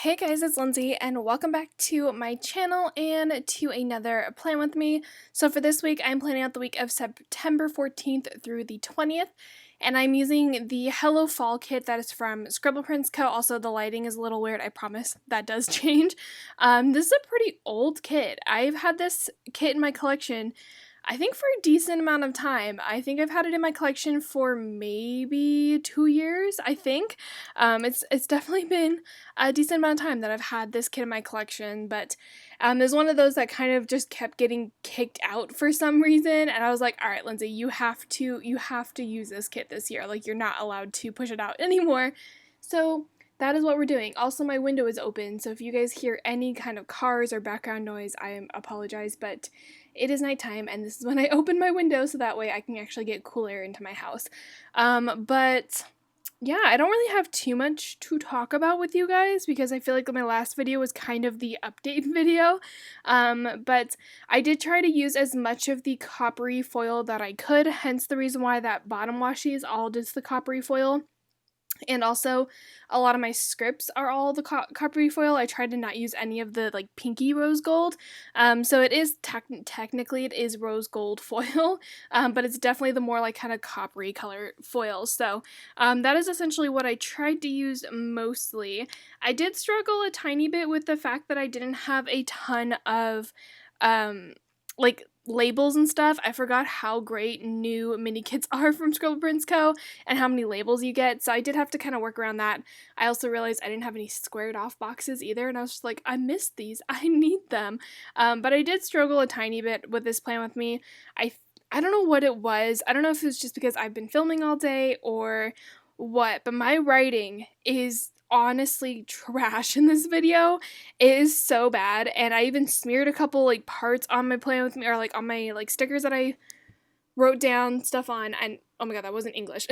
Hey guys, it's Lindsay, and welcome back to my channel and to another Plan With Me. So for this week, I'm planning out the week of September 14th through the 20th, and I'm using the Hello Fall kit that is from Scribble Co. Also, the lighting is a little weird, I promise. That does change. This is a pretty old kit. I've had this kit in my collection I think for a decent amount of time. I think I've had it in my collection for maybe 2 years, I think. It's definitely been a decent amount of time that I've had this kit in my collection, but there's one of those that kind of just kept getting kicked out for some reason, and I was like, all right, Lindsay, you have to use this kit this year. Like, you're not allowed to push it out anymore. So that is what we're doing. Also, my window is open, so if you guys hear any kind of cars or background noise, I apologize, but it is nighttime, and this is when I open my window so that way I can actually get cool air into my house. But yeah, I don't really have too much to talk about with you guys because I feel like my last video was kind of the update video. But I did try to use as much of the coppery foil that I could, hence the reason why that bottom washi is all just the coppery foil. And also, a lot of my scripts are all the coppery foil. I tried to not use any of the, like, pinky rose gold. So it is, technically, it is rose gold foil, but it's definitely the more, like, kind of coppery color foil. So that is essentially what I tried to use mostly. I did struggle a tiny bit with the fact that I didn't have a ton of, like, labels and stuff. I forgot how great new mini kits are from Scribble Co. and how many labels you get, so I did have to kind of work around that. I also realized I didn't have any squared off boxes either, and I was just like, I missed these, I need them. But I did struggle a tiny bit with this Plan With Me. I don't know what it was. I don't know if it was just because I've been filming all day or what, but my writing is honestly trash in this video. It is so bad, and I even smeared a couple like parts on my Plan With Me, or like on my like stickers that I wrote down stuff on, and oh my god, that wasn't English.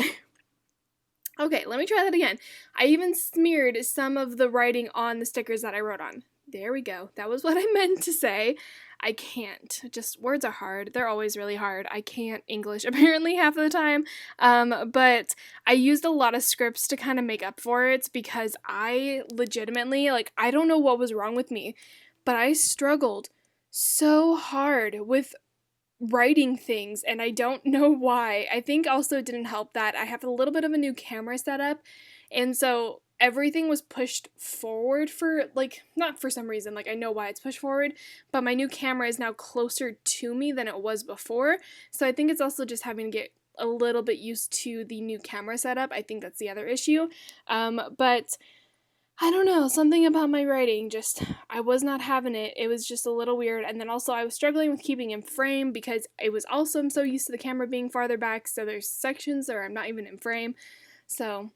Okay, let me try that again. I even smeared some of the writing on the stickers that I wrote on. There we go. That was what I meant to say. I can't. Just words are hard. They're always really hard. I can't English apparently half of the time. But I used a lot of scripts to kind of make up for it because I legitimately, like, I don't know what was wrong with me, but I struggled so hard with writing things, and I don't know why. I think also it didn't help that I have a little bit of a new camera setup, and so everything was pushed forward for, like, not for some reason, like, I know why it's pushed forward, but my new camera is now closer to me than it was before, so I think it's also just having to get a little bit used to the new camera setup. I think that's the other issue. But I don't know, something about my writing, just, I was not having it. It was just a little weird, and then also I was struggling with keeping in frame because it was also, I'm so used to the camera being farther back, so there's sections where I'm not even in frame. So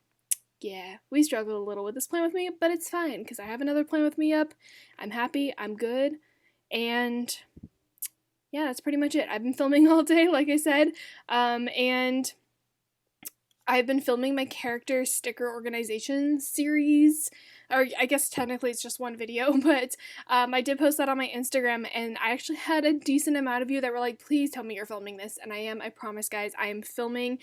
yeah, we struggled a little with this Plan With Me, but it's fine because I have another Plan With Me up. I'm happy, I'm good, and yeah, that's pretty much it. I've been filming all day, like I said, and I've been filming my character sticker organization series, or I guess technically it's just one video, but I did post that on my Instagram, and I actually had a decent amount of you that were like, please tell me you're filming this, and I am. I promise, guys, I am filming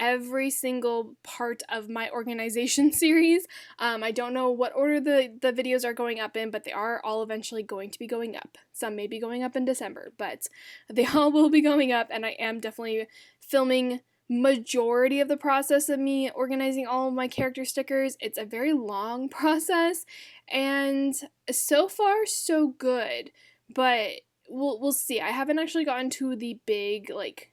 every single part of my organization series. I don't know what order the videos are going up in, but they are all eventually going to be going up. Some may be going up in December, but they all will be going up, and I am definitely filming majority of the process of me organizing all of my character stickers. It's a very long process, and so far so good, but we'll see. I haven't actually gotten to the big, like,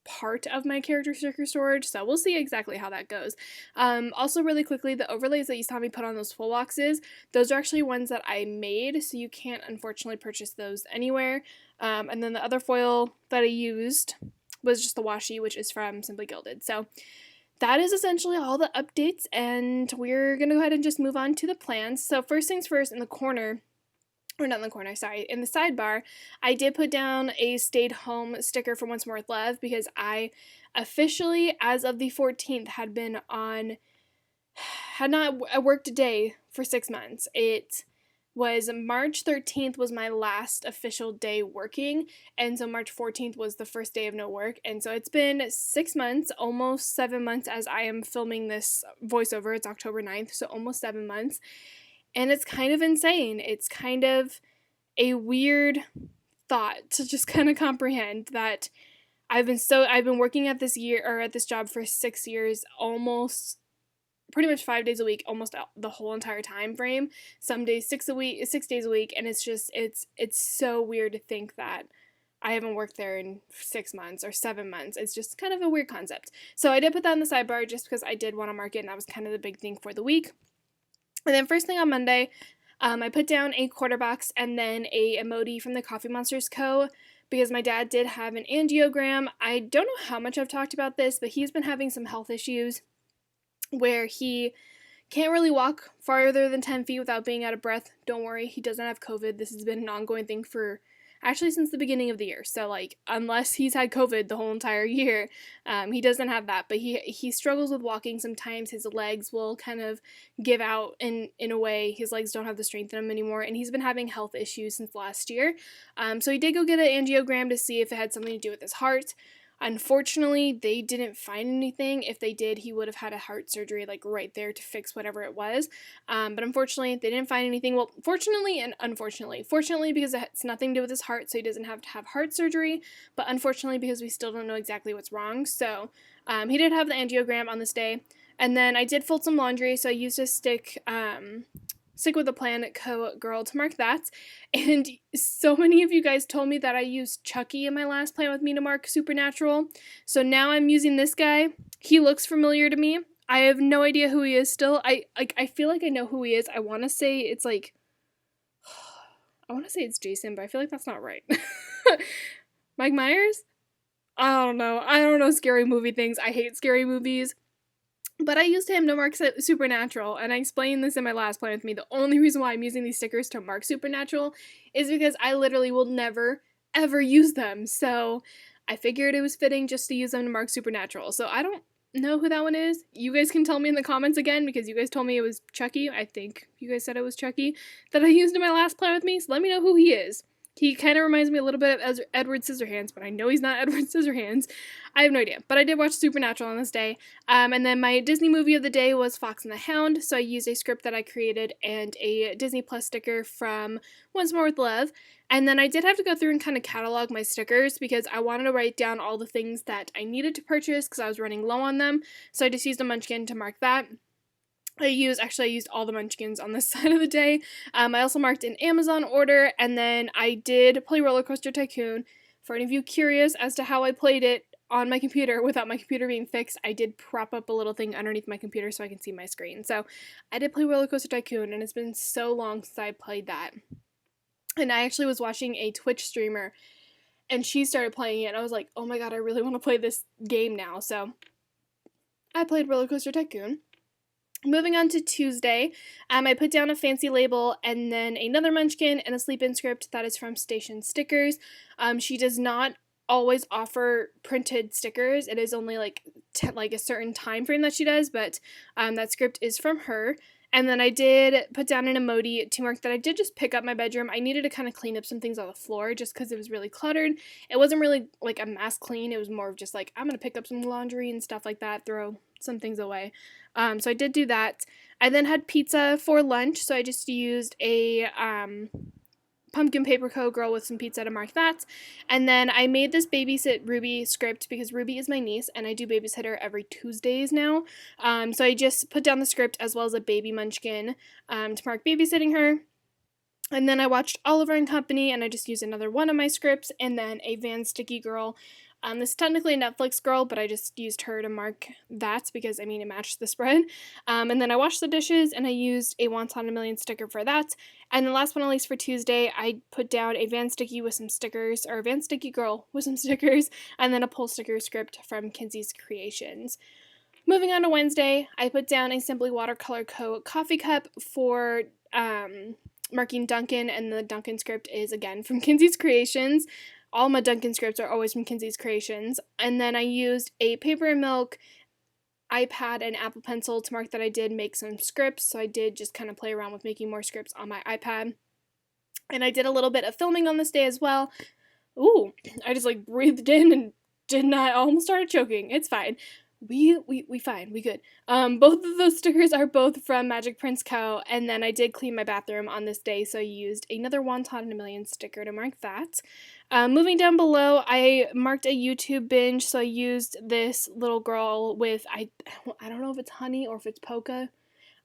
part of my character sticker storage, so we'll see exactly how that goes. Also, really quickly, the overlays that you saw me put on those full boxes, those are actually ones that I made, so you can't unfortunately purchase those anywhere. And then the other foil that I used was just the washi, which is from Simply Gilded. So that is essentially all the updates, and we're gonna go ahead and just move on to the plans. So first things first, in the corner, or not in the corner, sorry, in the sidebar, I did put down a stayed home sticker for Once More With Love because I officially, as of the 14th, had not worked a day for 6 months. It was March 13th was my last official day working, and so March 14th was the first day of no work, and so it's been 6 months, almost 7 months as I am filming this voiceover. It's October 9th, so almost 7 months, And it's kind of insane. It's kind of a weird thought to just kind of comprehend that I've been working at this job for 6 years, almost pretty much 5 days a week, almost the whole entire time frame. Some days 6 days a week, and it's so weird to think that I haven't worked there in 6 months or 7 months. It's just kind of a weird concept. So I did put that in the sidebar just because I did want to mark it, and that was kind of the big thing for the week. And then first thing on Monday, I put down a quarter box and then a emoji from the Coffee Monsters Co. because my dad did have an angiogram. I don't know how much I've talked about this, but he's been having some health issues where he can't really walk farther than 10 feet without being out of breath. Don't worry, he doesn't have COVID. This has been an ongoing thing for actually since the beginning of the year. So, like, unless he's had COVID the whole entire year, he doesn't have that. But he struggles with walking sometimes. His legs will kind of give out in a way. His legs don't have the strength in them anymore. And he's been having health issues since last year. So he did go get an angiogram to see if it had something to do with his heart. Unfortunately, they didn't find anything. If they did, he would have had a heart surgery like right there to fix whatever it was. But unfortunately, they didn't find anything. Well, fortunately and unfortunately. Fortunately, because it's nothing to do with his heart, so he doesn't have to have heart surgery. But unfortunately, because we still don't know exactly what's wrong. So he did have the angiogram on this day. And then I did fold some laundry, so I used a stick with a Plan Co. girl to mark that. And so many of you guys told me that I used Chucky in my last Plan With Me to mark Supernatural. So now I'm using this guy. He looks familiar to me. I have no idea who he is still. I feel like I know who he is. I want to say it's Jason, but I feel like that's not right. Mike Myers? I don't know scary movie things. I hate scary movies. But I used him to mark Supernatural, and I explained this in my last Plan With Me. The only reason why I'm using these stickers to mark Supernatural is because I literally will never, ever use them. So I figured it was fitting just to use them to mark Supernatural. So I don't know who that one is. You guys can tell me in the comments again, because you guys told me it was Chucky. I think you guys said it was Chucky that I used in my last Plan With Me. So let me know who he is. He kind of reminds me a little bit of Edward Scissorhands, but I know he's not Edward Scissorhands. I have no idea. But I did watch Supernatural on this day. And then my Disney movie of the day was Fox and the Hound. So I used a script that I created and a Disney Plus sticker from Once More With Love. And then I did have to go through and kind of catalog my stickers because I wanted to write down all the things that I needed to purchase because I was running low on them. So I just used a munchkin to mark that. I used all the munchkins on this side of the day. I also marked an Amazon order, and then I did play Roller Coaster Tycoon. For any of you curious as to how I played it on my computer without my computer being fixed, I did prop up a little thing underneath my computer so I can see my screen. So I did play Roller Coaster Tycoon, and it's been so long since I played that. And I actually was watching a Twitch streamer, and she started playing it, and I was like, oh my god, I really want to play this game now. So I played Roller Coaster Tycoon. Moving on to Tuesday, I put down a fancy label and then another munchkin and a sleep-in script that is from Station Stickers. She does not always offer printed stickers. It is only like a certain time frame that she does, but that script is from her. And then I did put down an emoji to mark that I did just pick up my bedroom. I needed to kind of clean up some things on the floor just because it was really cluttered. It wasn't really like a mass clean. It was more of just like, I'm going to pick up some laundry and stuff like that, throw some things away. So I did do that. I then had pizza for lunch, so I just used a Pumpkin Paper Co. girl with some pizza to mark that. And then I made this Babysit Ruby script because Ruby is my niece and I do babysit her every Tuesdays now. So I just put down the script as well as a baby munchkin to mark babysitting her. And then I watched Oliver and Company and I just used another one of my scripts and then a Van Sticky Girl. This is technically a Netflix girl, but I just used her to mark that because, it matched the spread. And then I washed the dishes, and I used a Once on a Million sticker for that. And the last but not least for Tuesday, I put down a Van Sticky with some stickers, or a Van Sticky Girl with some stickers, and then a pull sticker script from Kinsey's Creations. Moving on to Wednesday, I put down a Simply Watercolor Co. coffee cup for marking Duncan, and the Duncan script is, again, from Kinsey's Creations. All my Duncan scripts are always from Kinsey's Creations. And then I used a Paper and Milk, iPad, and Apple Pencil to mark that I did make some scripts. So I did just kind of play around with making more scripts on my iPad. And I did a little bit of filming on this day as well. Ooh, I just breathed in and I almost started choking. It's fine. We fine, we good. Both of those stickers are both from Magic Prince Co. And then I did clean my bathroom on this day, so I used another Wonton in a Million sticker to mark that. Moving down below, I marked a YouTube binge, so I used this little girl with, I don't know if it's honey or if it's polka.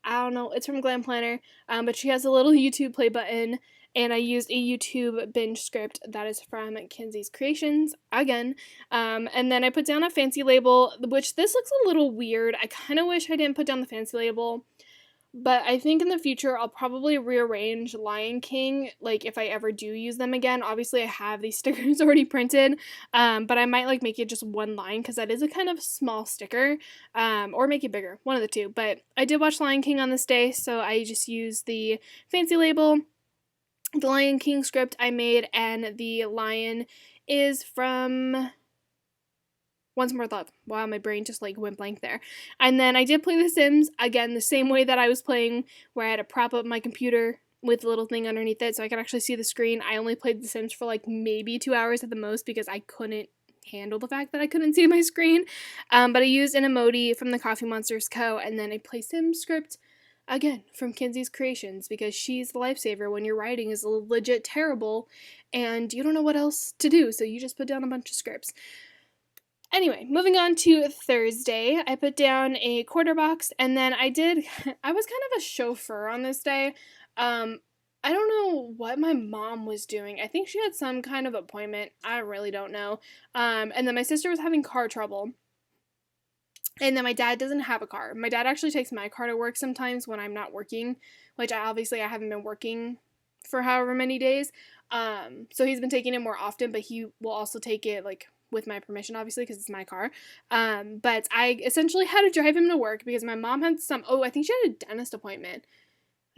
I don't know. It's from Glam Planner, but she has a little YouTube play button, and I used a YouTube binge script that is from Kinsey's Creations again. And then I put down a fancy label, which this looks a little weird. I kind of wish I didn't put down the fancy label. But I think in the future I'll probably rearrange Lion King, like if I ever do use them again. Obviously I have these stickers already printed, but I might like make it just one line because that is a kind of small sticker, or make it bigger, one of the two. But I did watch Lion King on this day, so I just used the fancy label, the Lion King script I made, and the lion is from Once More Love. Wow, my brain just like went blank there. And then I did play The Sims, again, the same way that I was playing, where I had to prop up my computer with a little thing underneath it so I could actually see the screen. I only played The Sims for like maybe 2 hours at the most because I couldn't handle the fact that I couldn't see my screen. But I used an emoji from the Coffee Monsters Co. and then a Play Sims script, again, from Kinsey's Creations, because she's the lifesaver when your writing is legit terrible and you don't know what else to do, so you just put down a bunch of scripts. Anyway, moving on to Thursday, I put down a quarter box, and then I was kind of a chauffeur on this day. I don't know what my mom was doing. I think she had some kind of appointment. I really don't know. And then my sister was having car trouble. And then my dad doesn't have a car. My dad actually takes my car to work sometimes when I'm not working, which I haven't been working for however many days. So he's been taking it more often, but he will also take it like with my permission, obviously, because it's my car. But I essentially had to drive him to work because my mom had I think she had a dentist appointment.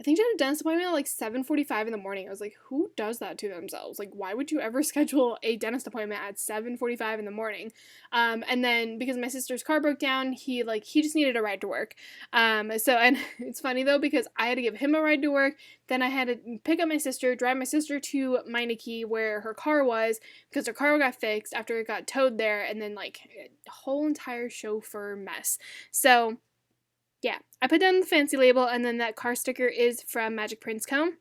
I think she had a dentist appointment at like 7:45 in the morning. I was like, who does that to themselves? Like, why would you ever schedule a dentist appointment at 7:45 in the morning? And then because my sister's car broke down, he just needed a ride to work. And it's funny though, because I had to give him a ride to work. Then I had to pick up my sister, drive my sister to Meineke where her car was, because her car got fixed after it got towed there, and then like a whole entire chauffeur mess. So yeah, I put down the fancy label, and then that car sticker is from Magic Prince Co.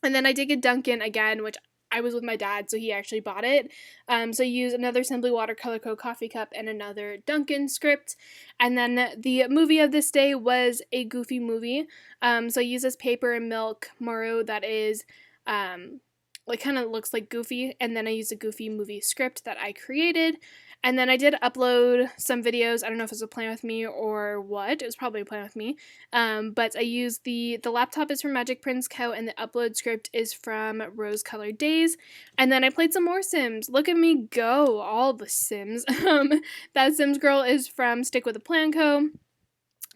And then I did get Dunkin' again, which I was with my dad, so he actually bought it. So I used another Simply Watercolor Co. coffee cup and another Dunkin' script. And then the movie of this day was a Goofy movie. So I used this Paper and Milk Moro that is kind of looks like Goofy, and then I used a Goofy movie script that I created. And then I did upload some videos. I don't know if it was a Plan With Me or what. It was probably a Plan With Me. But I used the laptop is from Magic Prince Co. and the upload script is from Rose Colored Days. And then I played some more Sims. Look at me go, all the Sims. That Sims girl is from Stick With a Plan Co.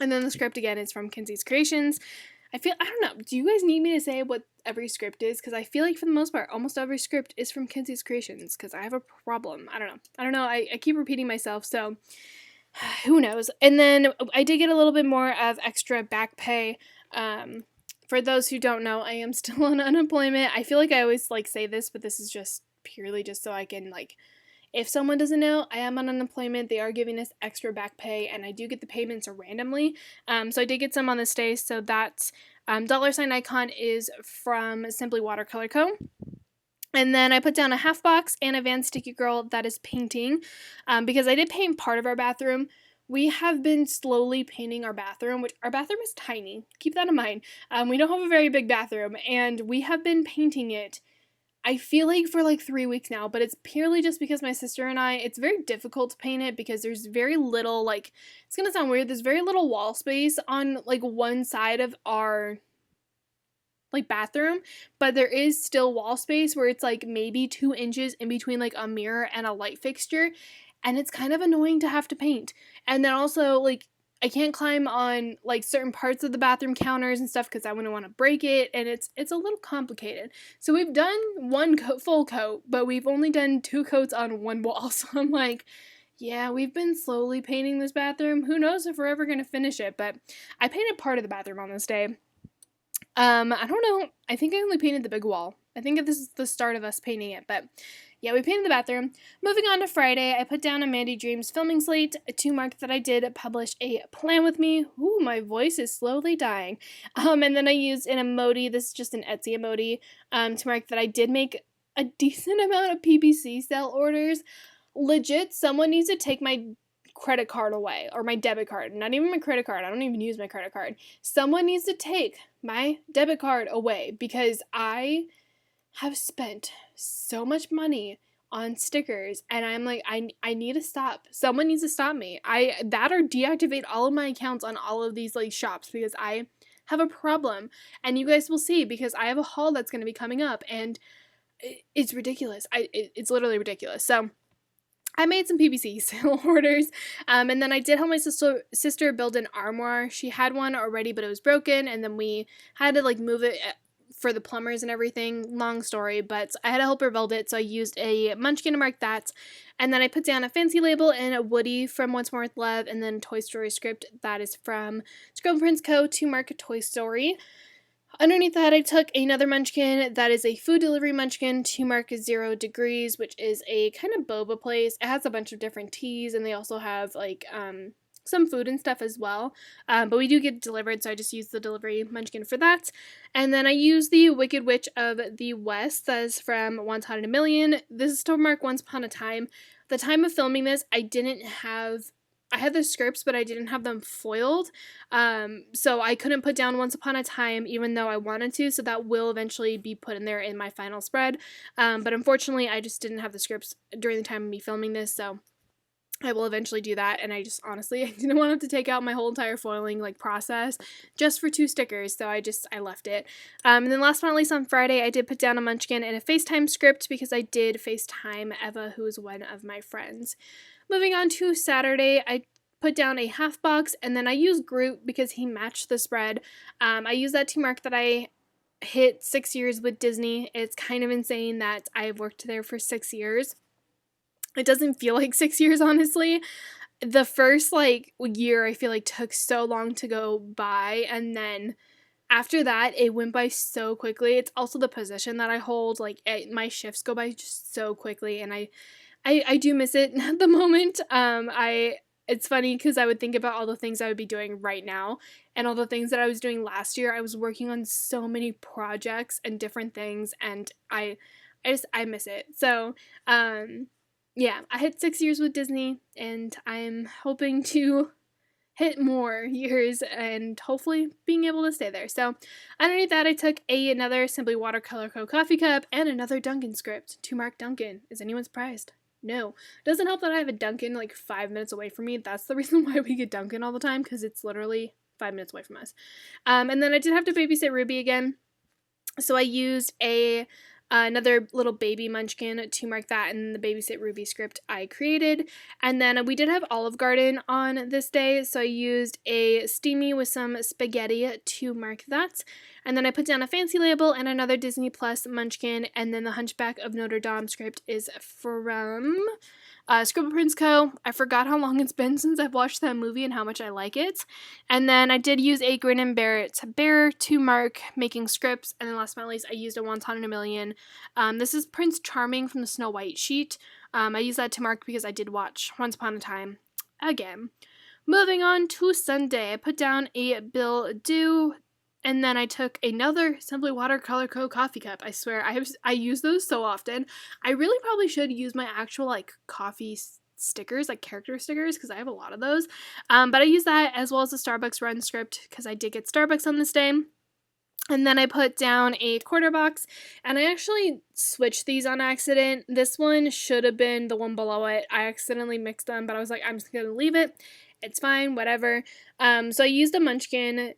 And then the script again is from Kinsey's Creations. I don't know, do you guys need me to say what every script is? Because I feel like for the most part, almost every script is from Kinsey's Creations, because I have a problem. I don't know, I keep repeating myself, so who knows. And then I did get a little bit more of extra back pay. For those who don't know, I am still on unemployment. I feel like I always say this, but this is just purely just so I can if someone doesn't know, I am on unemployment. They are giving us extra back pay, and I do get the payments randomly. So I did get some on this day. So that $ icon is from Simply Watercolor Co. And then I put down a half box and a Van Sticky Girl that is painting, because I did paint part of our bathroom. We have been slowly painting our bathroom, which our bathroom is tiny. Keep that in mind. We don't have a very big bathroom, and we have been painting it, I feel like, for 3 weeks now, but it's purely just because my sister and it's very difficult to paint it because there's very little, it's gonna sound weird, there's very little wall space on, one side of our, bathroom, but there is still wall space where it's, maybe 2 inches in between, a mirror and a light fixture, and it's kind of annoying to have to paint. And then also, I can't climb on certain parts of the bathroom counters and stuff because I wouldn't want to break it, and it's a little complicated. So we've done one full coat, but we've only done 2 coats on one wall. So I'm yeah, we've been slowly painting this bathroom. Who knows if we're ever going to finish it, but I painted part of the bathroom on this day. I don't know. I think I only painted the big wall. I think this is the start of us painting it, but yeah, we painted the bathroom. Moving on to Friday, I put down a Mandy Dreams filming slate to mark that I did publish a plan with me. Ooh, my voice is slowly dying. And then I used an emoji. This is just an Etsy emoji, to mark that I did make a decent amount of PPC sale orders. Legit, someone needs to take my credit card away, or my debit card. Not even my credit card. I don't even use my credit card. Someone needs to take my debit card away because I have spent so much money on stickers, and I'm like, I need to stop. Someone needs to stop me. That or deactivate all of my accounts on all of these like shops, because I have a problem, and you guys will see because I have a haul that's going to be coming up, and it's ridiculous. It's literally ridiculous. So I made some PVC sale orders, and then I did help my sister build an armoire. She had one already, but it was broken, and then we had to like move it for the plumbers and everything. Long story, but I had to help her build it, so I used a Munchkin to mark that, and then I put down a fancy label and a Woody from Once More with Love, and then Toy Story script that is from Scribble Co. to mark Toy Story. Underneath that, I took another Munchkin that is a food delivery Munchkin to mark 0 degrees, which is a kind of boba place. It has a bunch of different teas, and they also have like some food and stuff as well. But we do get delivered, so I just used the delivery Munchkin for that. And then I used the Wicked Witch of the West, that is from Once Upon a Million. This is to mark Once Upon a Time. The time of filming this, I had the scripts, but I didn't have them foiled. So I couldn't put down Once Upon a Time, even though I wanted to, so that will eventually be put in there in my final spread. But unfortunately, I just didn't have the scripts during the time of me filming this, so I will eventually do that, and I just, honestly, I didn't want to have to take out my whole entire foiling, like, process just for 2 stickers, so I left it. And then last but not least, on Friday, I did put down a Munchkin and a FaceTime script, because I did FaceTime Eva, who is one of my friends. Moving on to Saturday, I put down a half box, and then I used Groot because he matched the spread. I used that to mark that I hit 6 years with Disney. It's kind of insane that I've worked there for 6 years. It doesn't feel like 6 years, honestly. The first, like, year I feel like took so long to go by, and then after that, it went by so quickly. It's also the position that I hold. Like, my shifts go by just so quickly, and I do miss it at the moment. It's funny because I would think about all the things I would be doing right now and all the things that I was doing last year. I was working on so many projects and different things, and I miss it. So, yeah, I hit 6 years with Disney, and I'm hoping to hit more years and hopefully being able to stay there. So underneath that, I took another Simply Watercolor Co. coffee cup and another Dunkin' script to mark Dunkin'. Is anyone surprised? No. It doesn't help that I have a Dunkin' like 5 minutes away from me. That's the reason why we get Dunkin' all the time, because it's literally 5 minutes away from us. And then I did have to babysit Ruby again. So I used another little baby Munchkin to mark that in the Babysit Ruby script I created. And then we did have Olive Garden on this day, so I used a steamy with some spaghetti to mark that. And then I put down a fancy label and another Disney Plus Munchkin, and then the Hunchback of Notre Dame script is from Scribble Co. I forgot how long it's been since I've watched that movie and how much I like it. And then I did use a Grin and Bear It Bear to mark making scripts. And then last but not least, I used a Once in a Million. This is Prince Charming from the Snow White sheet. I used that to mark because I did watch Once Upon a Time again. Moving on to Sunday, I put down a bill due. And then I took another Simply Watercolor Co. coffee cup. I swear, I use those so often. I really probably should use my actual, like, coffee stickers, like character stickers, because I have a lot of those. But I use that as well as the Starbucks Run script, because I did get Starbucks on this day. And then I put down a quarter box, and I actually switched these on accident. This one should have been the one below it. I accidentally mixed them, but I was like, I'm just going to leave it. It's fine, whatever. So I used a Munchkin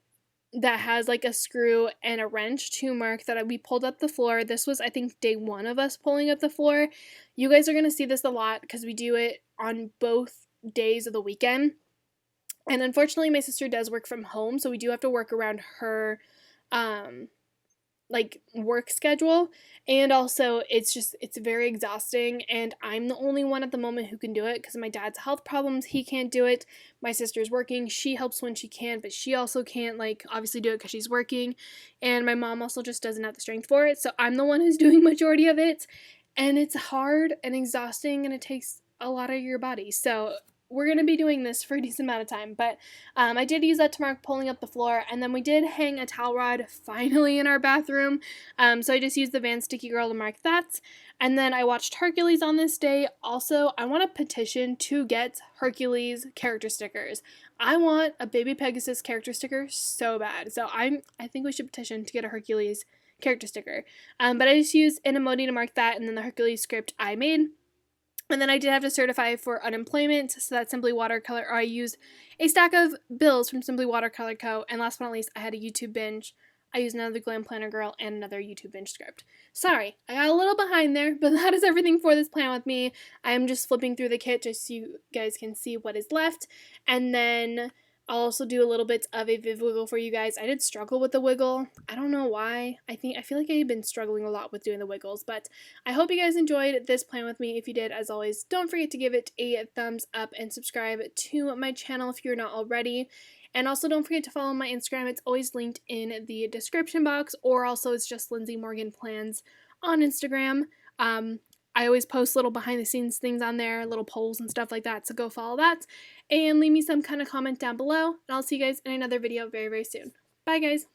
that has like a screw and a wrench to mark that we pulled up the floor. This was, I think, day 1 of us pulling up the floor. You guys are going to see this a lot because we do it on both days of the weekend. And unfortunately, my sister does work from home, so we do have to work around her like work schedule, and also it's very exhausting, and I'm the only one at the moment who can do it because my dad's health problems. He can't do it. My sister's working. She helps when she can, but she also can't like obviously do it because she's working, and my mom also just doesn't have the strength for it, so I'm the one who's doing majority of it, and it's hard and exhausting, and it takes a lot of your body. So we're going to be doing this for a decent amount of time, but I did use that to mark pulling up the floor, and then we did hang a towel rod finally in our bathroom, so I just used the Van Sticky Girl to mark that, and then I watched Hercules on this day. Also, I want to petition to get Hercules character stickers. I want a Baby Pegasus character sticker so bad, so I think we should petition to get a Hercules character sticker, but I just used an emoji to mark that, and then the Hercules script I made. And then I did have to certify for unemployment, so that's Simply Watercolor, or I used a stack of bills from Simply Watercolor Co. And last but not least, I had a YouTube binge. I used another Glam Planner Girl and another YouTube binge script. Sorry, I got a little behind there, but that is everything for this plan with me. I'm just flipping through the kit just so you guys can see what is left. And then I'll also do a little bit of a Viv Wiggle for you guys. I did struggle with the wiggle. I don't know why. I feel like I've been struggling a lot with doing the wiggles, but I hope you guys enjoyed this plan with me. If you did, as always, don't forget to give it a thumbs up and subscribe to my channel if you're not already. And also don't forget to follow my Instagram. It's always linked in the description box, or also it's just Lindsay Morgan Plans on Instagram. I always post little behind the scenes things on there, little polls and stuff like that, so go follow that. And leave me some kind of comment down below, and I'll see you guys in another video very, very soon. Bye, guys!